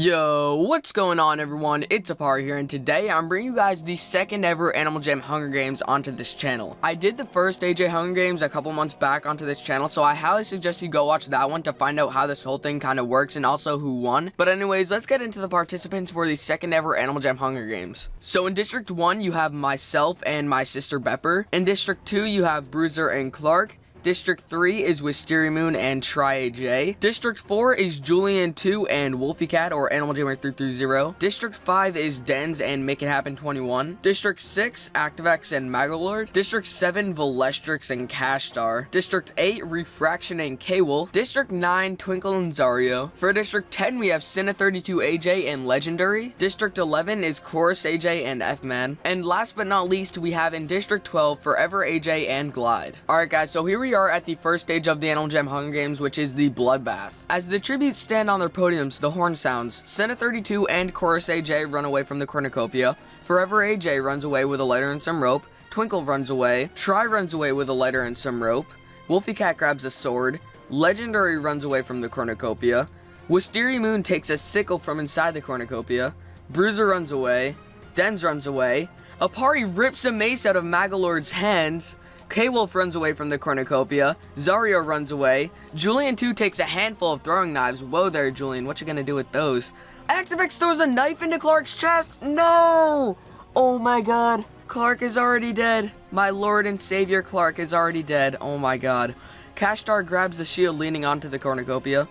Yo, what's going on everyone? It's Aparri here, and today I'm bringing you guys the second ever Animal Jam Hunger Games onto this channel. I did the first AJ Hunger Games a couple months back onto this channel, so I highly suggest you go watch that one to find out how this whole thing kind of works and also who won. But anyways, let's get into the participants for the second ever Animal Jam Hunger Games. So in District 1, you have myself and my sister Pepper. In District 2, you have Bruiser and Clark. District 3 is Wisteria Moon and Try AJ. District 4 is Julian 2 and Wolfie Cat or Animal Jammer 330. District 5 is Dens and Make It Happen 21. District 6, ActiveX and Magalord. District 7, Valestrix and Cashstar. District 8, Refraction and K-Wolf. District 9, Twinkle and Zario. For District 10, we have Cinna32 AJ and Legendary. District 11 is Chorus AJ and F-Man. And last but not least, we have in District 12, Forever AJ and Glide. Alright guys, so here we are at the first stage of the Animal Jam Hunger Games, which is the Bloodbath. As the tributes stand on their podiums, the horn sounds. Cinna32 and Chorus AJ run away from the cornucopia. Forever AJ runs away with a lighter and some rope. Twinkle runs away. Try runs away with a lighter and some rope. Wolfie Cat grabs a sword. Legendary runs away from the cornucopia. Wisteria Moon takes a sickle from inside the cornucopia. Bruiser runs away. Dens runs away. Aparri rips a mace out of Magalord's hands. K-Wolf runs away from the cornucopia. Zario runs away. Julian 2 takes a handful of throwing knives. Whoa there, Julian. What you gonna do with those? ActiveX throws a knife into Clark's chest. No! Oh my god. Clark is already dead. My lord and savior Clark is already dead. Oh my god. Cashstar grabs the shield leaning onto the cornucopia.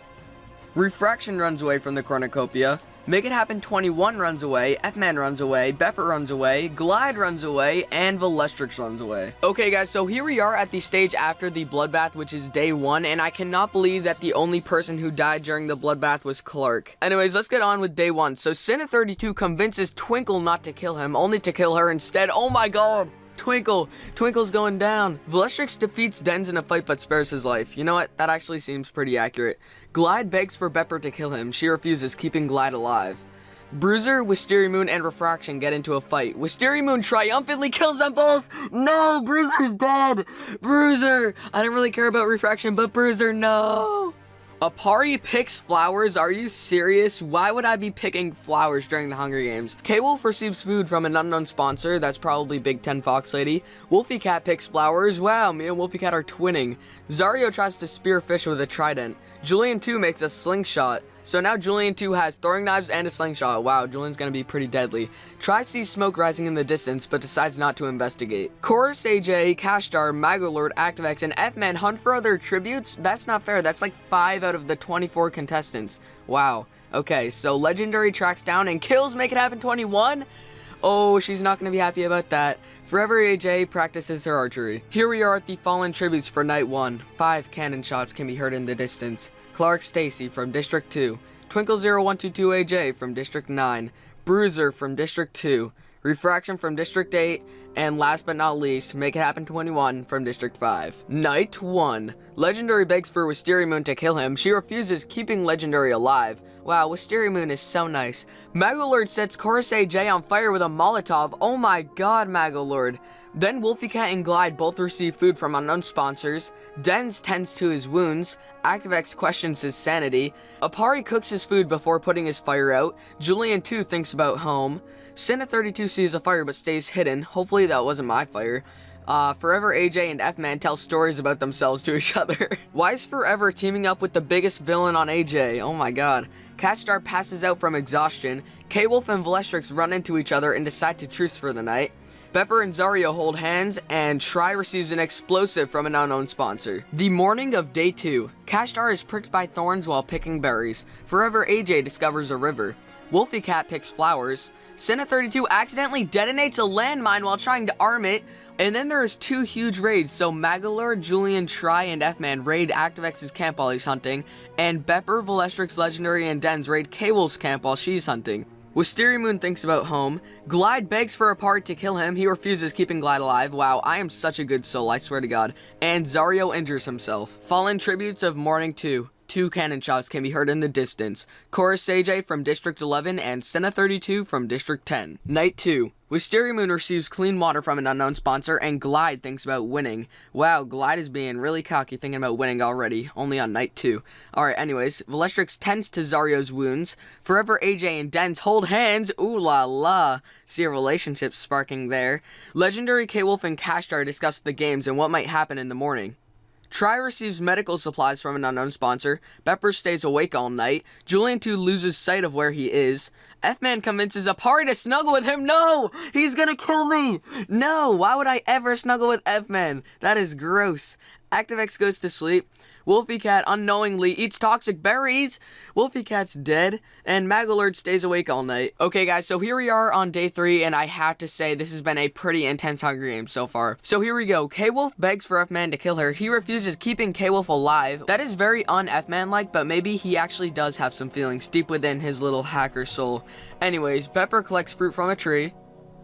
Refraction runs away from the cornucopia. Make It Happen 21 runs away, F-Man runs away, Pepper runs away, Glide runs away, and Valestrix runs away. Okay guys, so here we are at the stage after the Bloodbath, which is day 1, and I cannot believe that the only person who died during the Bloodbath was Clark. Anyways, let's get on with day 1. So Cinna32 convinces Twinkle not to kill him, only to kill her instead. Oh my god! Twinkle's going down. Valestrix defeats Dens in a fight but spares his life. You know what? That actually seems pretty accurate. Glide begs for Pepper to kill him. She refuses, keeping Glide alive. Bruiser, Wisteria Moon, and Refraction get into a fight. Wisteria Moon triumphantly kills them both. No, Bruiser's dead. Bruiser. I didn't really care about Refraction, but Bruiser, no. Aparri picks flowers? Are you serious? Why would I be picking flowers during the Hunger Games? K-Wolf receives food from an unknown sponsor. That's probably Big Ten Fox Lady. Wolfie Cat picks flowers. Wow, me and Wolfie Cat are twinning. Zario tries to spear fish with a trident. Julian 2 makes a slingshot. So now Julian 2 has throwing knives and a slingshot. Wow, Julian's gonna be pretty deadly. Try sees smoke rising in the distance, but decides not to investigate. Chorus AJ, Cashstar, Magalord, ActiveX, and F-Man hunt for other tributes? That's not fair. That's like 5 out of the 24 contestants. Wow. Okay, so Legendary tracks down and kills Make It Happen 21? Oh, she's not going to be happy about that. Forever AJ practices her archery. Here we are at the fallen tributes for night 1. 5 cannon shots can be heard in the distance. Clark Stacy from District 2. Twinkle0122 AJ from District 9. Bruiser from District 2. Refraction from District 8. And last but not least, Make It Happen 21 from District 5. Night 1. Legendary begs for Wisteria Moon to kill him. She refuses, keeping Legendary alive. Wow, Wisteria Moon is so nice. Magalord sets Chorus AJ on fire with a Molotov. Oh my god, Magalord. Then Wolfie Cat and Glide both receive food from unknown sponsors. Dens tends to his wounds. ActiveX questions his sanity. Aparri cooks his food before putting his fire out. Julian 2 thinks about home. Cinna32 sees a fire but stays hidden. Hopefully that wasn't my fire. Forever AJ and F-Man tell stories about themselves to each other. Why is Forever teaming up with the biggest villain on AJ? Oh my god. Cashstar passes out from exhaustion. K-Wolf and Valestrix run into each other and decide to truce for the night. Pepper and Zario hold hands, and Try receives an explosive from an unknown sponsor. The morning of day 2. Cashstar is pricked by thorns while picking berries. Forever AJ discovers a river. Wolfie Cat picks flowers. Cinna32 accidentally detonates a landmine while trying to arm it. And then there's 2 huge raids, so Magalord, Julian, Try, and F-Man raid ActiveX's camp while he's hunting, and Pepper, Valestrix, Legendary, and Dens raid K-Wolf's camp while she's hunting. Wisteria Moon thinks about home. Glide begs for Aparri to kill him. He refuses, keeping Glide alive. Wow, I am such a good soul, I swear to god. And Zario injures himself. Fallen tributes of morning 2. 2 cannon shots can be heard in the distance. Chorus AJ from District 11 and Senna 32 from District 10. Night 2. Wisteria Moon receives clean water from an unknown sponsor, and Glide thinks about winning. Wow, Glide is being really cocky thinking about winning already, only on night 2. Alright, anyways, Valestrix tends to Zario's wounds. Forever AJ and Dens hold hands, ooh la la. See a relationship sparking there. Legendary K-Wolf and Kashtar discuss the games and what might happen in the morning. Try receives medical supplies from an unknown sponsor. Bepper stays awake all night. Julian 2 loses sight of where he is. F-Man convinces Aparri to snuggle with him. No! He's gonna kill me! No! Why would I ever snuggle with F-Man? That is gross. ActiveX goes to sleep. Wolfie Cat unknowingly eats toxic berries. Wolfie Cat's dead. And Magalord stays awake all night. Okay guys, so here we are on day 3, and I have to say this has been a pretty intense Hunger Games so far. So here we go. K-Wolf begs for F-Man to kill her. He refuses, keeping K-Wolf alive. That is very un-F-Man-like, but maybe he actually does have some feelings deep within his little hacker soul. Anyways, Bepper collects fruit from a tree.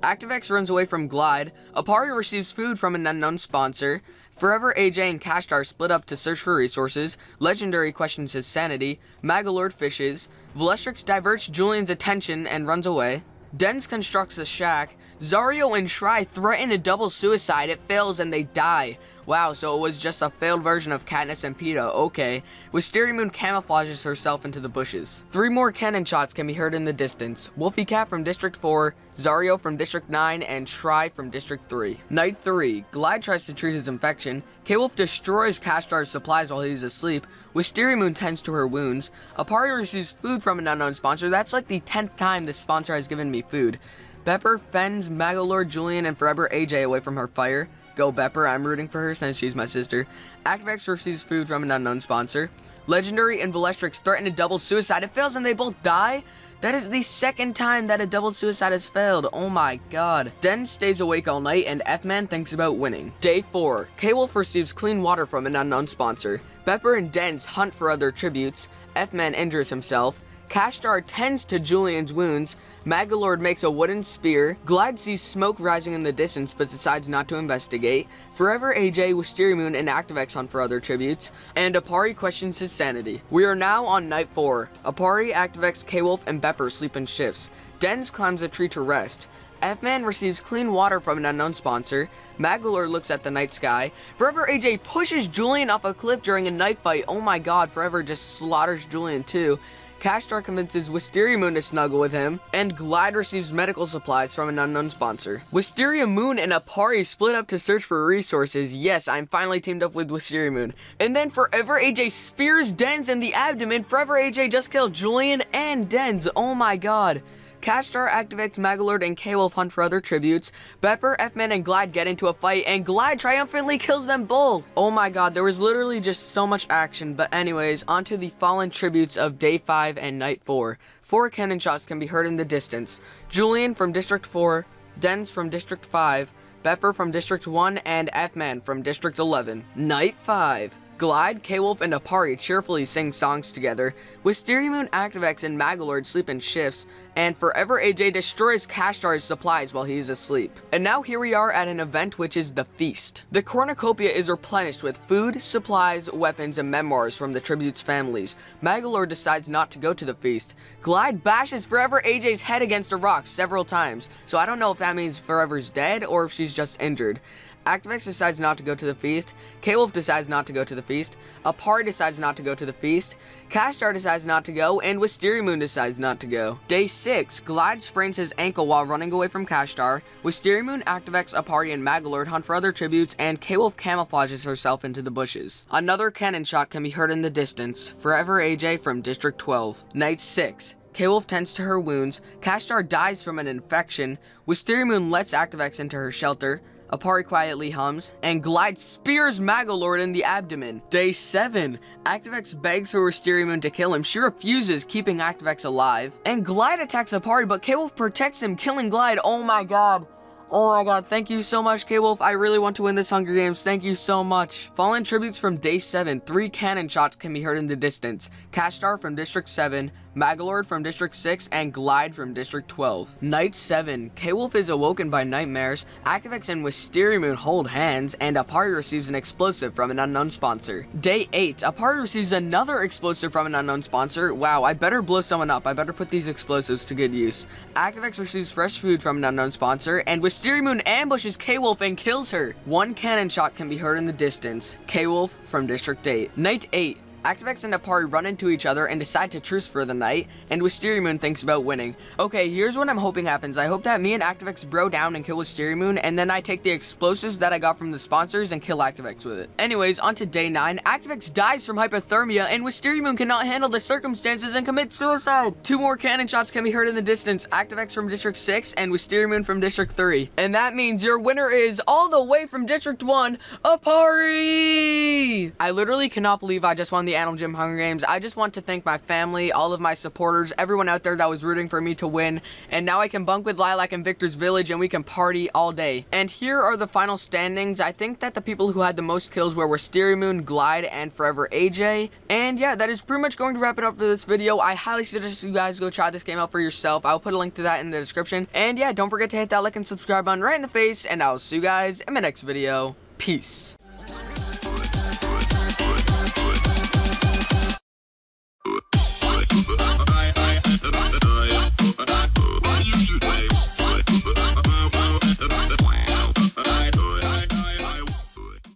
ActiveX runs away from Glide. Aparri receives food from an unknown sponsor. Forever AJ and Kashtar split up to search for resources. Legendary questions his sanity. Magalord fishes. Valestrix diverts Julian's attention and runs away. Dens constructs a shack. Zario and Shry threaten a double suicide. It fails and they die. Wow, so it was just a failed version of Katniss and Peeta. Okay. Wisteria Moon camouflages herself into the bushes. 3 more cannon shots can be heard in the distance. Wolfie Cat from District 4, Zario from District 9, and Shry from District 3. Night 3. Glide tries to treat his infection. K-Wolf destroys Kashtar's supplies while he's asleep. Wisteria Moon tends to her wounds. Aparri receives food from an unknown sponsor. That's like the 10th time this sponsor has given me food. Bepper fends Magalord, Julian, and Forever AJ away from her fire. Go Bepper, I'm rooting for her since she's my sister. ActiveX receives food from an unknown sponsor. Legendary and Valestrix threaten a double suicide. It fails and they both die? That is the 2nd time that a double suicide has failed. Oh my god. Den stays awake all night and F-Man thinks about winning. Day 4. K-Wolf receives clean water from an unknown sponsor. Bepper and Dens hunt for other tributes. F-Man injures himself. Kashtar tends to Julian's wounds. Magalord makes a wooden spear. Glide sees smoke rising in the distance but decides not to investigate. Forever AJ, Wisteria Moon, and ActiveX hunt for other tributes. And Aparri questions his sanity. We are now on night 4. Aparri, ActiveX, K-Wolf, and Bepper sleep in shifts. Dens climbs a tree to rest. F-Man receives clean water from an unknown sponsor. Magalord looks at the night sky. Forever AJ pushes Julian off a cliff during a knife fight. Oh my god, Forever just slaughters Julian too. Kashtar convinces Wisteria Moon to snuggle with him, and Glide receives medical supplies from an unknown sponsor. Wisteria Moon and Aparri split up to search for resources. Yes, I'm finally teamed up with Wisteria Moon. And then Forever AJ spears Dens in the abdomen. Forever AJ just killed Julian and Dens. Oh my god. Kashtar, ActiveX, Magalord, and K-Wolf hunt for other tributes. Bepper, F-Man, and Glide get into a fight, and Glide triumphantly kills them both. Oh my god, there was literally just so much action. But anyways, onto the fallen tributes of Day 5 and Night 4. 4 cannon shots can be heard in the distance. Julian from District 4, Dens from District 5, Bepper from District 1, and F-Man from District 11. Night 5. Glide, K-Wolf, and Aparri cheerfully sing songs together. Wisteria Moon, ActiveX, and Magalord sleep in shifts, and Forever AJ destroys Kashtar's supplies while he is asleep. And now here we are at an event which is the Feast. The cornucopia is replenished with food, supplies, weapons, and memoirs from the tributes' families. Magalord decides not to go to the feast. Glide bashes Forever AJ's head against a rock several times, so I don't know if that means Forever's dead or if she's just injured. ActiveX decides not to go to the feast. K-Wolf decides not to go to the feast. Aparri decides not to go to the feast. Kashtar decides not to go, and Wisteria Moon decides not to go. Day 6. Glide sprains his ankle while running away from Kashtar. Wisteria Moon, ActiveX, Aparri, and Magalord hunt for other tributes, and K-Wolf camouflages herself into the bushes. Another cannon shot can be heard in the distance. Forever AJ from District 12. Night 6. K-Wolf tends to her wounds. Kashtar dies from an infection. Wisteria Moon lets ActiveX into her shelter. Aparri quietly hums, and Glide spears Magalord in the abdomen. Day 7. ActiveX begs for Wisteria Moon to kill him. She refuses, keeping ActiveX alive. And Glide attacks Aparri, but K-Wolf protects him, killing Glide. Oh my god. Oh my god, thank you so much, K-Wolf. I really want to win this Hunger Games. Thank you so much. Fallen tributes from Day 7. 3 cannon shots can be heard in the distance. Kashtar from District 7, Magalord from District 6, and Glide from District 12. Night 7, K-Wolf is awoken by nightmares, Activex and Wisteria Moon hold hands, and Aparri receives an explosive from an unknown sponsor. Day 8, Aparri receives another explosive from an unknown sponsor. Wow, I better blow someone up. I better put these explosives to good use. Activex receives fresh food from an unknown sponsor, and Wisteria Moon ambushes K-Wolf and kills her. One cannon shot can be heard in the distance. K-Wolf from District 8. Night 8. Activex and Aparri run into each other and decide to truce for the night, and Wisteria Moon thinks about winning. Okay, here's what I'm hoping happens. I hope that me and Activex bro down and kill Wisteria Moon, and then I take the explosives that I got from the sponsors and kill Activex with it. Anyways, on to day 9. Activex dies from hypothermia, and Wisteria Moon cannot handle the circumstances and commits suicide. 2 more cannon shots can be heard in the distance. Activex from District 6 and Wisteria Moon from District 3. And that means your winner is, all the way from District 1, Aparri! I literally cannot believe I just won the Animal Gym Hunger Games. I just want to thank my family, all of my supporters, everyone out there that was rooting for me to win, and now I can bunk with Lilac in Victor's Village and we can party all day. And here are the final standings. I think that the people who had the most kills were Wisteria Moon, Glide, and Forever AJ. And yeah, that is pretty much going to wrap it up for this video. I highly suggest you guys go try this game out for yourself. I'll put a link to that in the description. And yeah, don't forget to hit that like and subscribe button right in the face, and I'll see you guys in my next video. Peace.